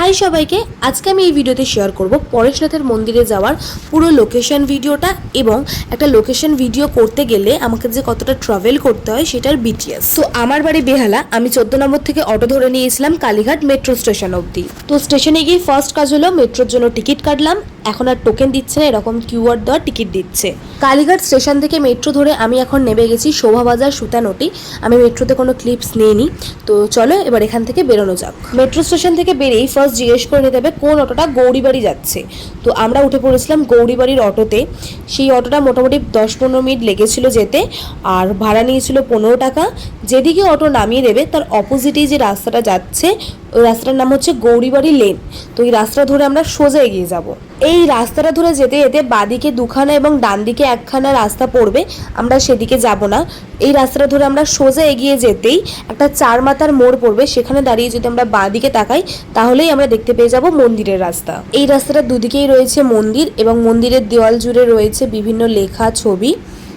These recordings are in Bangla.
হাই সবাইকে, আজকে আমি এই ভিডিওতে শেয়ার করব পরেশনাথের মন্দিরে যাওয়ার পুরো লোকেশন ভিডিওটা এবং একটা লোকেশন ভিডিও করতে গেলে আমাকে যে কতটা ট্রাভেল করতে হয় সেটার বিটিএস। তো আমার বাড়ি বেহালা, আমি 14 নম্বর থেকে অটো ধরে নিয়েছিলাম কালীঘাট মেট্রো স্টেশন অবধি। তো স্টেশনে গিয়ে ফার্স্ট কাজ হলো মেট্রোর জন্য টিকিট কাটলাম। এখন আর টোকেন দিচ্ছে না, এরকম কিউআর দেওয়া টিকিট দিচ্ছে। কালীঘাট স্টেশন থেকে মেট্রো ধরে আমি এখন নেমে গেছি শোভাবাজার সুতানটি। আমি মেট্রোতে কোনো ক্লিপস নিইনি, তো চলো এবার এখান থেকে বেরোনো যাক। মেট্রো স্টেশন থেকে বেরিয়েই ফার্স্ট জিজ্ঞেস করে নিতে হবে কোন অটোটা গৌরীবাড়ি যাচ্ছে। তো আমরা উঠে পড়েছিলাম গৌরীবাড়ির অটোতে। সেই অটোটা মোটামুটি 10-15 মিনিট লেগেছিল যেতে, আর ভাড়া নিয়েছিল 15 টাকা। যেদিকে অটো নামিয়ে দেবে তার অপোজিটেই যে রাস্তাটা যাচ্ছে, ওই রাস্তাটার নাম হচ্ছে গৌরীবাড়ি লেন। তো এই রাস্তা ধরে আমরা সোজা এগিয়ে যাব। এই রাস্তাটা ধরে যেতে যেতে বাঁদিকে দুখানা এবং ডান দিকে একখানা রাস্তা পড়বে, আমরা সেদিকে যাব না। এই রাস্তাটা ধরে আমরা সোজা এগিয়ে যেতেই একটা 4 মাথার মোড় পড়বে, সেখানে দাঁড়িয়ে যদি আমরা বাঁদিকে তাকাই তাহলেই আমরা দেখতে পেয়ে যাব মন্দিরের রাস্তা। এই রাস্তাটার দুদিকেই রয়েছে মন্দির এবং মন্দিরের দেওয়াল জুড়ে রয়েছে বিভিন্ন লেখা, ছবি।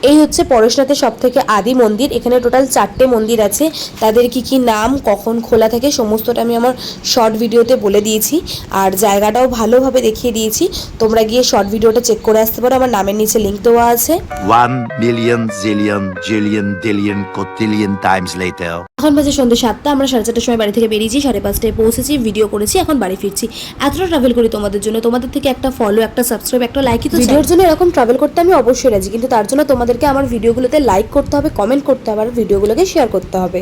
এই হচ্ছে পরেশনাথের সব থেকে আদি মন্দির। এখানে টোটাল 4টে মন্দির আছে, তাদের কি কি নাম, কখন খোলা থাকে সমস্তটা আমি আমার শর্ট ভিডিওতে বলে দিয়েছি, আর জায়গাটাও ভালোভাবে দেখিয়ে দিয়েছি। তোমরা গিয়ে শর্ট ভিডিওটা চেক করে আসতে পারো, আমার নামের নিচে লিঙ্ক দেওয়া আছে। 1 million zillion jillion dillion cotillion times later. এখন বাজে সন্ধ্যে 7টা, আমরা 4:30টার সময় বাড়ি থেকে বেরিয়েছি, 5:30টায় পৌঁছেছি, ভিডিও করেছি, এখন বাড়ি ফিরছি। এতটা ট্রাভেল করি তোমাদের জন্য, তোমাদের থেকে একটা ফলো, একটা সাবস্ক্রাইব, একটা লাইকই তো ভিডিওর জন্য। এরকম ট্রাভেল করতে আমি অবশ্যই রাজি, কিন্তু তার জন্য তোমাদেরকে আমার ভিডিওগুলোতে লাইক করতে হবে, কমেন্ট করতে হবে, আর ভিডিওগুলোকে শেয়ার করতে হবে।